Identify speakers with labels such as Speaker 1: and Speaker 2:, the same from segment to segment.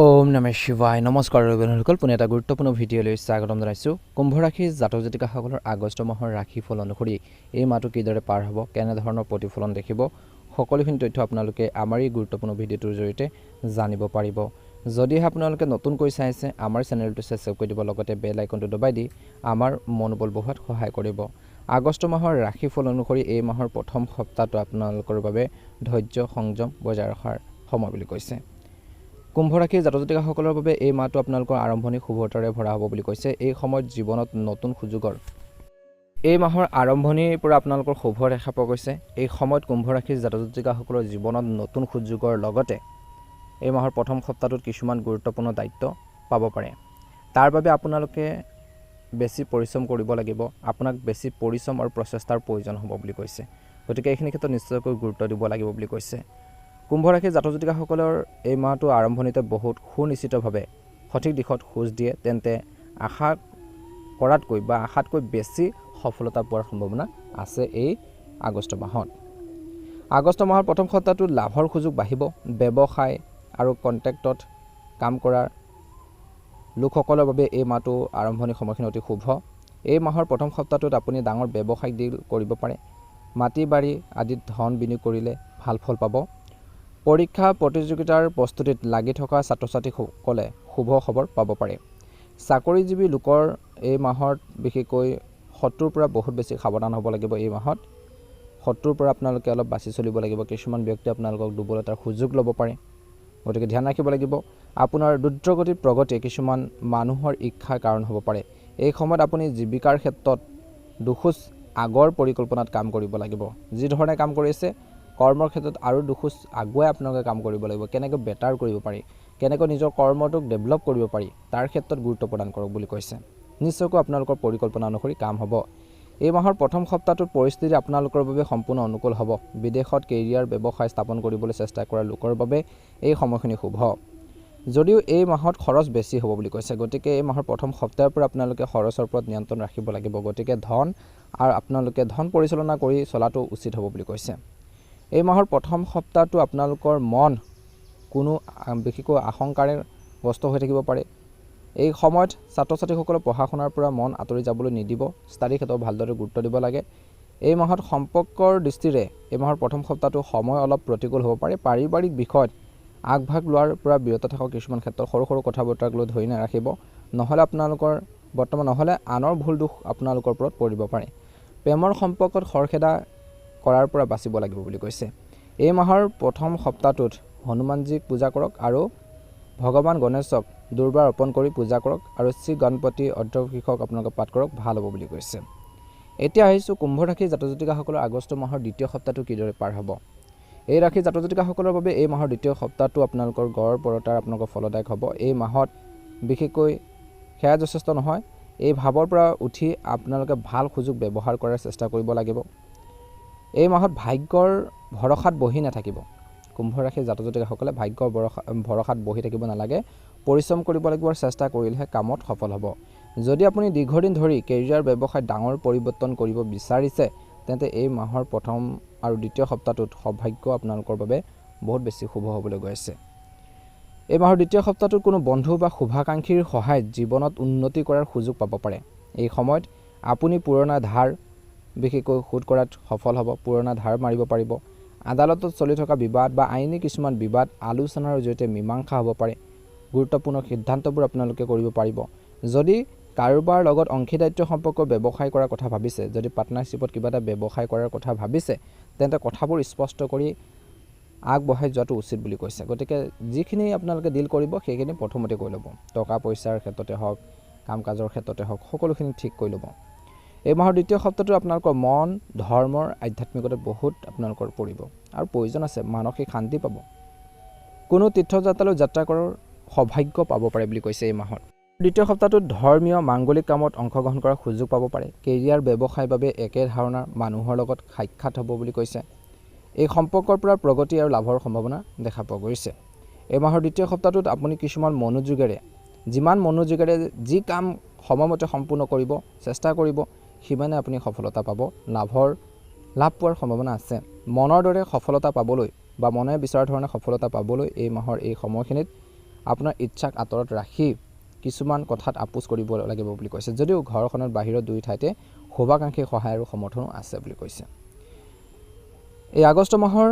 Speaker 1: ওম নমঃ শিৱায়। নমস্কাৰ বন্ধুসকল, পুনে এটা গুৰুত্বপূৰ্ণ ভিডিঅ'লৈ স্বাগতম জনাইছোঁ। কুম্ভ ৰাশিৰ জাতক জাতিকাসকলৰ আগষ্ট মাহৰ ৰাশিফল অনুসৰি এই মাহটো কিদৰে পাৰ হ'ব, কেনেধৰণৰ প্ৰতিফলন দেখিব, সকলোখিনি তথ্য আপোনালোকে আমাৰ এই গুৰুত্বপূৰ্ণ ভিডিঅ'টোৰ জৰিয়তে জানিব পাৰিব। যদিহে আপোনালোকে নতুনকৈ চাইছে, আমাৰ চেনেলটো ছাবস্ক্ৰাইব কৰি দিব, লগতে বেল আইকনটো দবাই দি আমাৰ মনোবল বঢ়োৱাত সহায় কৰিব। আগষ্ট মাহৰ ৰাশিফল অনুসৰি এই মাহৰ প্ৰথম সপ্তাহটো আপোনালোকৰ বাবে ধৈৰ্য সংযম বজাই ৰখাৰ সময় বুলি কৈছে। কুম্ভ ৰাশিৰ জাতক জাতিকাসকলৰ বাবে এই মাহটো আপোনালোকৰ আৰম্ভণি শুভতাৰে ভৰা হ'ব বুলি কৈছে। এই সময়ত জীৱনত নতুন সুযোগৰ এই মাহৰ আৰম্ভণিৰ পৰা আপোনালোকৰ শুভ দেখা পোৱা গৈছে। এই সময়ত কুম্ভ ৰাশিৰ জাতক জাতিকাসকলৰ জীৱনত নতুন সুযোগৰ লগতে এই মাহৰ প্ৰথম সপ্তাহটোত কিছুমান গুৰুত্বপূৰ্ণ দায়িত্ব পাব পাৰে। তাৰ বাবে আপোনালোকে বেছি পৰিশ্ৰম কৰিব লাগিব। আপোনাক বেছি পৰিশ্ৰম আৰু প্ৰচেষ্টাৰ প্ৰয়োজন হ'ব বুলি কৈছে। গতিকে এইখিনি ক্ষেত্ৰত নিশ্চয়কৈ গুৰুত্ব দিব লাগিব বুলি কৈছে। কুম্ভ ৰাশিৰ জাতক জাতিকাসকলৰ এই মাহটো আৰম্ভণিতে বহুত সুনিশ্চিতভাৱে সঠিক দিশত খোজ দিয়ে, তেন্তে আশা কৰাতকৈ বা আশাতকৈ বেছি সফলতা পোৱাৰ সম্ভাৱনা আছে। এই আগষ্ট মাহত আগষ্ট মাহৰ প্ৰথম সপ্তাহটোত লাভৰ সুযোগ বাঢ়িব। ব্যৱসায় আৰু কণ্ট্ৰেক্টত কাম কৰাৰ লোকসকলৰ বাবে এই মাহটো আৰম্ভণি সময়খিনি অতি শুভ। এই মাহৰ প্ৰথম সপ্তাহটোত আপুনি ডাঙৰ ব্যৱসায়িক ডিল কৰিব পাৰে। মাটি বাৰী আদিত ধন বিনিয়োগ কৰিলে ভাল ফল পাব। পৰীক্ষা প্ৰতিযোগিতাৰ প্ৰস্তুতিত লাগি থকা ছাত্ৰ ছাত্ৰীসকলে শুভ খবৰ পাব পাৰে। চাকৰিজীৱী লোকৰ এই মাহত বিশেষকৈ শত্ৰুৰ পৰা বহুত বেছি সাৱধান হ'ব লাগিব। এই মাহত শত্ৰুৰ পৰা আপোনালোকে অলপ বাছি চলিব লাগিব। কিছুমান ব্যক্তি আপোনালোকক দুৰ্বলতাৰ সুযোগ ল'ব পাৰে, গতিকে ধ্যান ৰাখিব লাগিব। আপোনাৰ দ্ৰুতগতিত প্ৰগতিয়ে কিছুমান মানুহৰ ইচ্ছাৰ কাৰণ হ'ব পাৰে। এই সময়ত আপুনি জীৱিকাৰ ক্ষেত্ৰত দুখোজ আগৰ পৰিকল্পনাত কাম কৰিব লাগিব। যি ধৰণে কাম কৰিছে কৰ্মৰ ক্ষেত্ৰত আৰু দুখোজ আগুৱাই আপোনালোকে কাম কৰিব লাগিব। কেনেকৈ বেটাৰ কৰিব পাৰি, কেনেকৈ নিজৰ কৰ্মটোক ডেভেলপ কৰিব পাৰি, তাৰ ক্ষেত্ৰত গুৰুত্ব প্ৰদান কৰক বুলি কৈছে। নিশ্চয়কৈ আপোনালোকৰ পৰিকল্পনা অনুসৰি কাম হ'ব। এই মাহৰ প্ৰথম সপ্তাহটোত পৰিস্থিতি আপোনালোকৰ বাবে সম্পূৰ্ণ অনুকূল হ'ব। বিদেশত কেৰিয়াৰ ব্যৱসায় স্থাপন কৰিবলৈ চেষ্টা কৰা লোকৰ বাবে এই সময়খিনি শুভ। যদিও এই মাহত খৰচ বেছি হ'ব বুলি কৈছে, গতিকে এই মাহৰ প্ৰথম সপ্তাহৰ পৰা আপোনালোকে খৰচৰ ওপৰত নিয়ন্ত্ৰণ ৰাখিব লাগিব। গতিকে ধন আৰু আপোনালোকে ধন পৰিচালনা কৰি চলাটো উচিত হ'ব বুলি কৈছে। এই মাহৰ প্ৰথম সপ্তাহটো আপোনালোকৰ মন কোনো বিশেষকৈ আশংকাৰে গ্ৰস্ত হৈ থাকিব পাৰে। এই সময়ত ছাত্ৰ ছাত্ৰীসকলৰ পঢ়া শুনাৰ পৰা মন আঁতৰি যাবলৈ নিদিব। ষ্টাডি ক্ষেত্ৰত ভালদৰে গুৰুত্ব দিব লাগে। এই মাহত সম্পৰ্কৰ দৃষ্টিৰে এই মাহৰ প্ৰথম সপ্তাহটো সময় অলপ প্ৰতিকূল হ'ব পাৰে। পাৰিবাৰিক বিষয়ত আগভাগ লোৱাৰ পৰা বিৰত থকা কিছুমান ক্ষেত্ৰত সৰু সৰু কথা বতৰাক লৈ ধৰি নাৰাখিব, নহ'লে আনৰ ভুল দোষ আপোনালোকৰ ওপৰত পৰিব পাৰে। প্ৰেমৰ সম্পৰ্কত খৰখেদা কৰাৰ পৰা বাচিব লাগিব বুলি কৈছে। এই মাহৰ প্ৰথম সপ্তাহটোত হনুমানজীক পূজা কৰক আৰু ভগৱান গণেশক দুৰ্বাৰ অৰ্পণ কৰি পূজা কৰক আৰু শ্ৰী গণপতি অৰ্ধশীৰ্ষক আপোনালোকে পাঠ কৰক, ভাল হ'ব বুলি কৈছে। এতিয়া আহিছোঁ কুম্ভ ৰাশিৰ জাতক জাতিকাসকলৰ আগষ্ট মাহৰ দ্বিতীয় সপ্তাহটো কিদৰে পাৰ হ'ব। এই ৰাশিৰ জাতক জাতিকাসকলৰ বাবে এই মাহৰ দ্বিতীয় সপ্তাহটো আপোনালোকৰ গড় পৰতাৰ আপোনালোকৰ ফলদায়ক হ'ব। এই মাহত বিশেষকৈ সেয়া যথেষ্ট নহয়। এই ভাৱৰ পৰা উঠি আপোনালোকে ভাল সুযোগ ব্যৱহাৰ কৰাৰ চেষ্টা কৰিব লাগিব। এই মাহত ভাগ্যৰ ভৰসাত বহি নাথাকিব। কুম্ভ ৰাশিৰ জাতক জাতিকাসকলে ভাগ্যৰ ভৰসাত বহি থাকিব নালাগে। পৰিশ্ৰম কৰিব লাগিব আৰু চেষ্টা কৰিলেহে কামত সফল হ'ব। যদি আপুনি দীৰ্ঘদিন ধৰি কেৰিয়াৰ ব্যৱসায়ত ডাঙৰ পৰিৱৰ্তন কৰিব বিচাৰিছে, তেন্তে এই মাহৰ প্ৰথম আৰু দ্বিতীয় সপ্তাহটোত সৌভাগ্য আপোনালোকৰ বাবে বহুত বেছি শুভ হ'বলৈ গৈ আছে। এই মাহৰ দ্বিতীয় সপ্তাহটোত কোনো বন্ধু বা শুভাকাংক্ষীৰ সহায়ত জীৱনত উন্নতি কৰাৰ সুযোগ পাব পাৰে। এই সময়ত আপুনি পুৰণা ধাৰ বিশেষকৈ শোধ কৰাত সফল হ'ব। পুৰণা ধাৰ মাৰিব পাৰিব। আদালতত চলি থকা বিবাদ বা আইনী কিছুমান বিবাদ আলোচনাৰ জৰিয়তে মীমাংসা হ'ব পাৰে। গুৰুত্বপূৰ্ণ সিদ্ধান্তবোৰ আপোনালোকে কৰিব পাৰিব। যদি কাৰোবাৰ লগত অংশীদাৰিত্ব সম্পৰ্কৰ ব্যৱসায় কৰাৰ কথা ভাবিছে, যদি পাৰ্টনাৰশ্বিপত কিবা এটা ব্যৱসায় কৰাৰ কথা ভাবিছে, তেন্তে কথাবোৰ স্পষ্ট কৰি আগবঢ়াই যোৱাটো উচিত বুলি কৈছে। গতিকে যিখিনি আপোনালোকে ডিল কৰিব সেইখিনি প্ৰথমতে কৰি ল'ব। টকা পইচাৰ ক্ষেত্ৰতে হওক, কাম কাজৰ ক্ষেত্ৰতে হওক, সকলোখিনি ঠিক কৰি ল'ব। এই মাহৰ দ্বিতীয় সপ্তাহটো আপোনালোকৰ মন ধৰ্মৰ আধ্যাত্মিকতাত বহুত আপোনালোকৰ পৰিব আৰু প্ৰয়োজন আছে। মানসিক শান্তি পাব। কোনো তীৰ্থযাত্ৰালৈ যাত্ৰা কৰাৰ সৌভাগ্য পাব পাৰে বুলি কৈছে। এই মাহত দ্বিতীয় সপ্তাহটোত ধৰ্মীয় মাংগলিক কামত অংশগ্ৰহণ কৰাৰ সুযোগ পাব পাৰে। কেৰিয়াৰ ব্যৱসায়ৰ বাবে একে ধাৰণাৰ মানুহৰ লগত সাক্ষাৎ হ'ব বুলি কৈছে। এই সম্পৰ্কৰ পৰা প্ৰগতি আৰু লাভৰ সম্ভাৱনা দেখা পোৱা গৈছে। এই মাহৰ দ্বিতীয় সপ্তাহটোত আপুনি যিমান মনোযোগেৰে যি কাম সময়মতে সম্পূৰ্ণ কৰিব চেষ্টা কৰিব, সিমানে আপুনি সফলতা পাব। লাভ পোৱাৰ সম্ভাৱনা আছে। মনৰ দৰে সফলতা পাবলৈ বা মনে বিচৰা ধৰণে সফলতা পাবলৈ এই মাহৰ এই সময়খিনিত আপোনাৰ ইচ্ছাক আঁতৰত ৰাখি কিছুমান কথাত আপোচ কৰিব লাগিব বুলি কৈছে। যদিও ঘৰখনৰ বাহিৰৰ দুই ঠাইতে শুভাকাংক্ষী সহায় আৰু সমৰ্থনো আছে বুলি কৈছে। এই আগষ্ট মাহৰ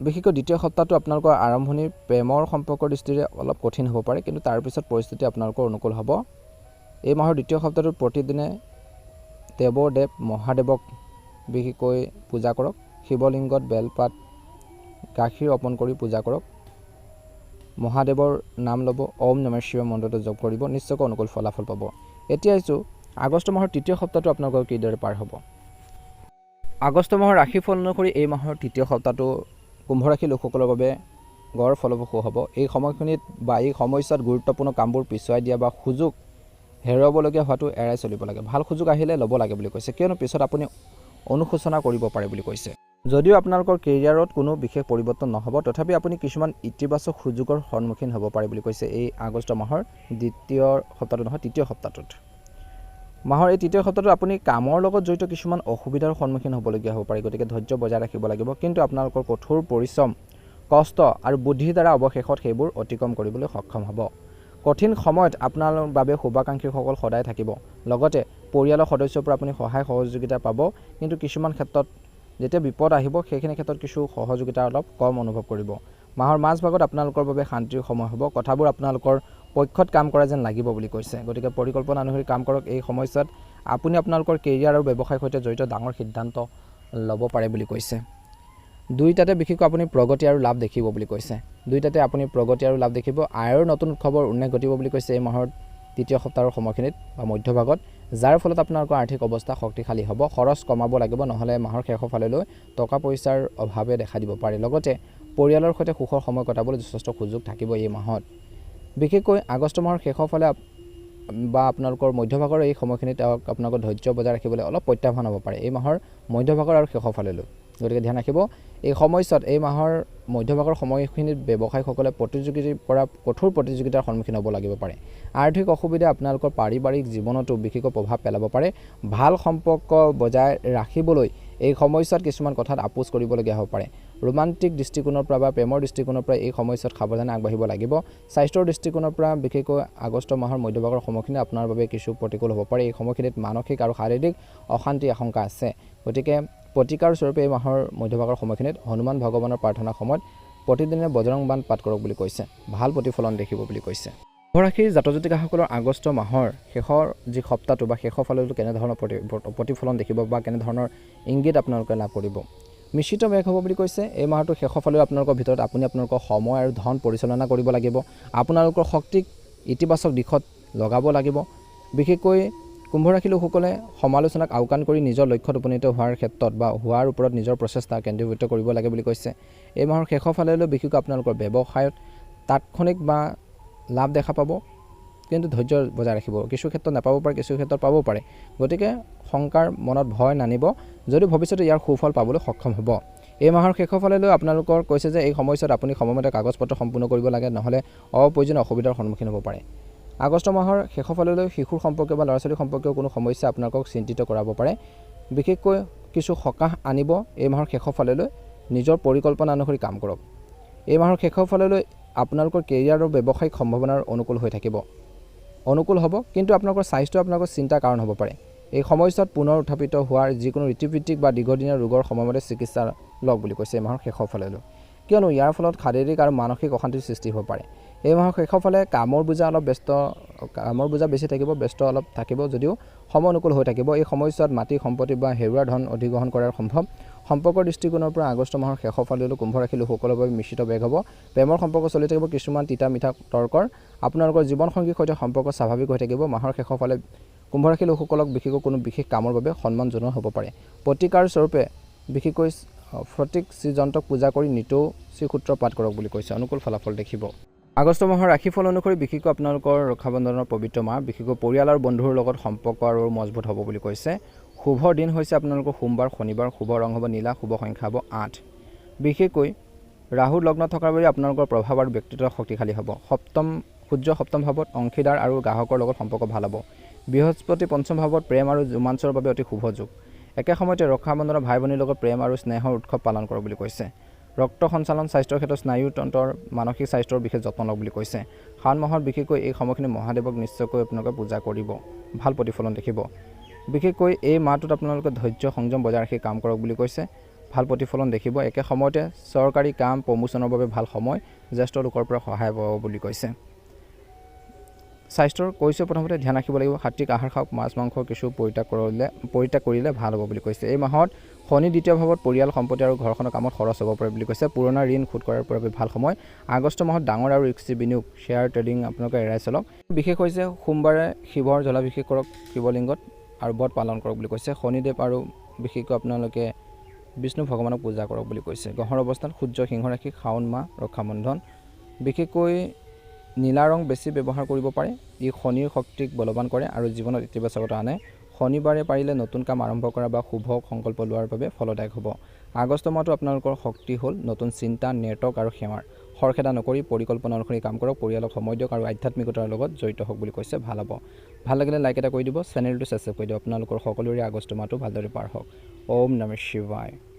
Speaker 1: বিশেষকৈ দ্বিতীয় সপ্তাহটো আপোনালোকৰ আৰম্ভণিৰ প্ৰেমৰ সম্পৰ্কৰ দৃষ্টিৰে অলপ কঠিন হ'ব পাৰে, কিন্তু তাৰপিছত পৰিস্থিতি আপোনালোকৰ অনুকূল হ'ব। এই মাহৰ দ্বিতীয় সপ্তাহটোত প্ৰতিদিনে দেৱ মহাদেৱক বিশেষকৈ পূজা কৰক। শিৱলিংগত বেলপাত গাখীৰ অৰ্পণ কৰি পূজা কৰক। মহাদেৱৰ নাম ল'ব, ওম নমঃ শিৱায় মন্ত্ৰটো জপ কৰিব, নিশ্চয়কৈ অনুকূল ফলাফল পাব। এতিয়া আহিছোঁ আগষ্ট মাহৰ তৃতীয় সপ্তাহটো আপোনালোকৰ কিদৰে পাৰ হ'ব। আগষ্ট মাহৰ ৰাশিফল অনুসৰি এই মাহৰ তৃতীয় সপ্তাহটো কুম্ভ ৰাশিৰ লোকসকলৰ বাবে গড় ফলপ্ৰসূ হ'ব। এই সময়খিনিত বা এই সময়ছোৱাত গুৰুত্বপূৰ্ণ কামবোৰ পিছুৱাই দিয়া বা সুযোগ হেৰুৱাবলগীয়া হোৱাটো এৰাই চলিব লাগে। ভাল সুযোগ আহিলে ল'ব লাগে বুলি কৈছে, কিয়নো পিছত আপুনি অনুশোচনা কৰিব পাৰে বুলি কৈছে। যদিও আপোনালোকৰ কেৰিয়াৰত কোনো বিশেষ পৰিৱৰ্তন নহ'ব, তথাপি আপুনি কিছুমান ইতিবাচক সুযোগৰ সন্মুখীন হ'ব পাৰে বুলি কৈছে এই আগষ্ট মাহৰ তৃতীয় সপ্তাহটোত। মাহৰ এই তৃতীয় সপ্তাহটোত আপুনি কামৰ লগত জড়িত কিছুমান অসুবিধাৰ সন্মুখীন হ'বলগীয়া হ'ব পাৰে, গতিকে ধৈৰ্য বজাই ৰাখিব লাগিব। কিন্তু আপোনালোকৰ কঠোৰ পৰিশ্ৰম, কষ্ট আৰু বুদ্ধিৰ দ্বাৰা অৱশেষত সেইবোৰ অতিক্ৰম কৰিবলৈ সক্ষম হ'ব। কঠিন সময়ত আপোনাৰ বাবে শুভাকাংক্ষীসকল সদায় থাকিব। লগতে পৰিয়ালৰ সদস্যৰ পৰা আপুনি সহায় সহযোগিতা পাব, কিন্তু কিছুমান ক্ষেত্ৰত যেতিয়া বিপদ আহিব সেইখিনি ক্ষেত্ৰত কিছু সহযোগিতা অলপ কম অনুভৱ কৰিব। মাহৰ মাজভাগত আপোনালোকৰ বাবে শান্তিৰ সময় হ'ব। কথাবোৰ আপোনালোকৰ পক্ষত কাম কৰা যেন লাগিব বুলি কৈছে, গতিকে পৰিকল্পনা অনুসৰি কাম কৰক। এই সময়ছোৱাত আপুনি আপোনালোকৰ কেৰিয়াৰ আৰু ব্যৱসায়ৰ সৈতে জড়িত ডাঙৰ সিদ্ধান্ত ল'ব পাৰে বুলি কৈছে। দুয়োটাতে বিশেষকৈ আপুনি প্ৰগতি আৰু লাভ দেখিব বুলি কৈছে। আয়ৰ নতুন উৎসৱৰ উন্মেষ ঘটিব বুলি কৈছে এই মাহৰ তৃতীয় সপ্তাহৰ সময়খিনিত বা মধ্যভাগত, যাৰ ফলত আপোনালোকৰ আৰ্থিক অৱস্থা শক্তিশালী হ'ব। খৰচ কমাব লাগিব, নহ'লে মাহৰ শেষৰ ফাললৈ টকা পইচাৰ অভাৱে দেখা দিব পাৰে। লগতে পৰিয়ালৰ সৈতে সুখৰ সময় কটাবলৈ যথেষ্ট সুযোগ থাকিব এই মাহত। বিশেষকৈ আগষ্ট মাহৰ শেষৰ ফালে বা আপোনালোকৰ মধ্যভাগৰ এই সময়খিনিত আপোনালোকৰ ধৈৰ্য বজাই ৰাখিবলৈ অলপ প্ৰত্যাহ্বান হ'ব পাৰে এই মাহৰ মধ্যভাগৰ আৰু শেষৰ ফাললৈ, গতিকে ধ্যান ৰাখিব। এই সময়ছোৱাত এই মাহৰ মধ্যভাগৰ সময়খিনিত ব্যৱসায়ীসকলে কঠোৰ প্ৰতিযোগিতাৰ সন্মুখীন হ'ব লাগিব পাৰে। আৰ্থিক অসুবিধা আপোনালোকৰ পাৰিবাৰিক জীৱনতো বিশেষকৈ প্ৰভাৱ পেলাব পাৰে। ভাল সম্পৰ্ক বজাই ৰাখিবলৈ এই সময়ছোৱাত কিছুমান কথাত আপোচ কৰিবলগীয়া হ'ব পাৰে। ৰোমান্টিক দৃষ্টিকোণৰ পৰা বা প্ৰেমৰ দৃষ্টিকোণৰ পৰা এই সময়ছোৱাত সাৱধানে আগবাঢ়িব লাগিব। স্বাস্থ্যৰ দৃষ্টিকোণৰ পৰা বিশেষকৈ আগষ্ট মাহৰ মধ্যভাগৰ সময়খিনি আপোনাৰ বাবে কিছু প্ৰতিকূল হ'ব পাৰে। এই সময়খিনিত মানসিক আৰু শাৰীৰিক অশান্তিৰ আশংকা আছে, গতিকে প্ৰতিকাৰ স্বৰূপে এই মাহৰ মধ্যভাগৰ সময়খিনিত হনুমান ভগৱানৰ প্ৰাৰ্থনাৰ সময়ত প্ৰতিদিনে বজৰং বাণ পাঠ কৰক বুলি কৈছে, ভাল প্ৰতিফলন দেখিব বুলি কৈছে। কুম্ভ ৰাশিৰ জাতক জাতিকাসকলৰ আগষ্ট মাহৰ শেষৰ যি সপ্তাহটো বা শেষৰ ফাললৈ কেনেধৰণৰ প্ৰতিফলন দেখিব বা কেনেধৰণৰ ইংগিত আপোনালোকে লাভ কৰিব। মিশ্ৰিত মেঘ হ'ব বুলি কৈছে। এই মাহটোৰ শেষৰ ফালেও আপোনালোকৰ ভিতৰত আপুনি আপোনালোকৰ সময় আৰু ধন পৰিচালনা কৰিব লাগিব। আপোনালোকৰ শক্তিক ইতিবাচক দিশত লগাব লাগিব। বিশেষকৈ কুম্ভ ৰাশিৰ লোকসকলে সমালোচনাক আওকাণ কৰি নিজৰ লক্ষ্যত উপনীত হোৱাৰ ক্ষেত্ৰত বা হোৱাৰ ওপৰত নিজৰ প্ৰচেষ্টা কেন্দ্ৰীভূত কৰিব লাগে বুলি কৈছে। এই মাহৰ শেষৰ ফাললৈ বিশেষকৈ আপোনালোকৰ ব্যৱসায়ত তাৎক্ষণিক বা লাভ দেখা পাব, কিন্তু ধৈৰ্য বজাই ৰাখিব। কিছু ক্ষেত্ৰত নাপাব পাৰে, কিছু ক্ষেত্ৰত পাব পাৰে, গতিকে শংকাৰ মনত ভয় নানিব, যদি ভৱিষ্যতে ইয়াৰ সুফল পাবলৈ সক্ষম হ'ব। এই মাহৰ শেষৰ ফাললৈ আপোনালোকৰ কৈছে যে এই সময়ছোৱাত আপুনি সময়মতে কাগজ পত্ৰ সম্পূৰ্ণ কৰিব লাগে, নহ'লে অপ্ৰয়োজনীয় অসুবিধাৰ সন্মুখীন হ'ব পাৰে। আগষ্ট মাহৰ শেষৰ ফাললৈ শিশুৰ সম্পৰ্কীয় বা ল'ৰা ছোৱালীৰ সম্পৰ্কীয় কোনো সমস্যা আপোনালোকক চিন্তিত কৰাব পাৰে। বিশেষকৈ কিছু সকাহ আনিব। এই মাহৰ শেষৰ ফাললৈ নিজৰ পৰিকল্পনা অনুসৰি কাম কৰক। এই মাহৰ শেষৰ ফাললৈ আপোনালোকৰ কেৰিয়াৰ আৰু ব্যৱসায়িক সম্ভাৱনাৰ অনুকূল হ'ব, কিন্তু আপোনালোকৰ স্বাস্থ্য আপোনালোকৰ চিন্তাৰ কাৰণ হ'ব পাৰে। এই সময়ছোৱাত পুনৰ উত্থাপিত হোৱাৰ যিকোনো ঋতুভিত্তিক বা দীৰ্ঘদিনীয়া ৰোগৰ সময়মতে চিকিৎসা লওক বুলি কৈছে এই মাহৰ শেষৰ ফাললৈ, কিয়নো ইয়াৰ ফলত শাৰীৰিক আৰু মানসিক অশান্তিৰ সৃষ্টি হ'ব পাৰে। এই মাহৰ শেষৰ ফালে কামৰ বোজা বেছি থাকিব, ব্যস্ত অলপ থাকিব, যদিও সময় অনুকূল হৈ থাকিব। এই সময়ছোৱাত মাটি সম্পত্তি বা হেৰুৱা ধন অধিগ্ৰহণ কৰাৰ সম্ভৱ। সম্পৰ্কৰ দৃষ্টিকোণৰ পৰা আগষ্ট মাহৰ শেষৰ ফাললৈ কুম্ভ ৰাশিৰ লোকসকলৰ বাবে মিশ্ৰিত বেগ হ'ব। প্ৰেমৰ সম্পৰ্ক চলি থাকিব, কিছুমান তিতা মিঠা তৰ্কৰ। আপোনালোকৰ জীৱনসংগীৰ সৈতে সম্পৰ্ক স্বাভাৱিক হৈ থাকিব। মাহৰ শেষৰ ফালে কুম্ভ ৰাশিৰ লোকসকলক বিশেষকৈ কোনো বিশেষ কামৰ বাবে সন্মান জনোৱা হ'ব পাৰে। প্ৰতিকাৰ স্বৰূপে বিশেষকৈ সঠিক শ্ৰীযন্ত্ৰক পূজা কৰি নিতৌ শ্ৰীসূত্ৰ পাঠ কৰক বুলি কৈছে, অনুকূল ফলাফল দেখিব। আগষ্ট মাহৰ ৰাশিফল অনুসৰি বিশেষকৈ আপোনালোকৰ ৰক্ষাবন্ধনৰ পবিত্ৰ মাহ, বিশেষকৈ পৰিয়াল আৰু বন্ধুৰ লগত সম্পৰ্ক আৰু মজবুত হ'ব বুলি কৈছে। শুভ দিন হৈছে আপোনালোকৰ সোমবাৰ, শনিবাৰ। শুভ ৰং হ'ব নীলা, শুভ সংখ্যা হ'ব 8। বিশেষকৈ ৰাহুৰ লগ্ন থকাৰ বাবে আপোনালোকৰ প্ৰভাৱ আৰু ব্যক্তিত্ব শক্তিশালী হ'ব। সূৰ্য সপ্তম ভাৱত, অংশীদাৰ আৰু গ্ৰাহকৰ লগত সম্পৰ্ক ভাল হ'ব। বৃহস্পতি পঞ্চম ভাৱত, প্ৰেম আৰু ৰোমাঞ্চৰ বাবে অতি শুভ যোগ। একে সময়তে ৰক্ষাবন্ধনৰ ভাই ভনীৰ লগত প্ৰেম আৰু স্নেহৰ উৎসৱ পালন কৰক বুলি কৈছে। ৰক্ত সঞ্চালন, স্বাস্থ্যৰ ক্ষেত্ৰত স্নায়ুতন্ত্ৰৰ, মানসিক স্বাস্থ্যৰ বিশেষ যত্ন লওক বুলি কৈছে। শাওণ মাহত বিশেষকৈ এই সময়খিনি মহাদেৱক নিশ্চয়কৈ আপোনালোকে পূজা কৰিব, ভাল প্ৰতিফলন দেখিব। বিশেষকৈ এই মাহটোত আপোনালোকে ধৈৰ্য সংযম বজাই ৰাখি কাম কৰক বুলি কৈছে, ভাল প্ৰতিফলন দেখিব। একে সময়তে চৰকাৰী কাম প্ৰমোচনৰ বাবে ভাল সময়, জ্যেষ্ঠ লোকৰ পৰা সহায় পাব বুলি কৈছে। স্বাস্থ্যৰ কৈছে প্ৰথমতে ধ্যান ৰাখিব লাগিব, সাত্বিক আহাৰ খাওক, মাছ মাংস কিছু পৰিত্যাগ কৰিলে ভাল হ'ব বুলি কৈছে। এই মাহত শনি দ্বিতীয় ভাৱত পৰিয়াল, সম্পত্তি আৰু ঘৰখনৰ কামত খৰচ হ'ব পাৰে বুলি কৈছে। পুৰণা ঋণ শোধ কৰাৰ বাবে ভাল সময়। আগষ্ট মাহত ডাঙৰ আৰু ৰিস্কি বিনিয়োগ, শ্বেয়াৰ ট্ৰেডিং আপোনালোকে এৰাই চলক। বিশেষ হৈছে সোমবাৰে শিৱৰ জলাভিষেক কৰক শিৱলিংগত আৰু ব্ৰত পালন কৰক বুলি কৈছে। শনিদেৱ আৰু বিশেষকৈ আপোনালোকে বিষ্ণু ভগৱানক পূজা কৰক বুলি কৈছে। গ্ৰহৰ অৱস্থান সূৰ্য সিংহ ৰাশি, শাওণ মাহ ৰক্ষাবন্ধন। বিশেষকৈ নীলা ৰং বেছি ব্যৱহাৰ কৰিব পাৰে, ই শনিৰ শক্তিক বলৱান কৰে আৰু জীৱনত ইতিবাচকতা আনে। শনিবাৰে পাৰিলে নতুন কাম আৰম্ভ কৰা বা শুভ সংকল্প লোৱাৰ বাবে ফলদায়ক হ'ব। আগষ্ট মাহটো আপোনালোকৰ শক্তি হ'ল নতুন চিন্তা, নেটৱৰ্ক আৰু সেৱাৰ। খৰখেদা নকৰি পৰিকল্পনা অনুসৰি কাম কৰক, পৰিয়ালক সময় দিয়ক আৰু আধ্যাত্মিকতাৰ লগত জড়িত হওক বুলি কৈছে, ভাল হ'ব। ভাল লাগিলে লাইক এটা কৰি দিব, চেনেলটো ছাবস্ক্ৰাইব কৰি দিব। আপোনালোকৰ সকলোৰে আগষ্ট মাহটো ভালদৰে পাৰ হওক। ওম নমঃ শিৱায়।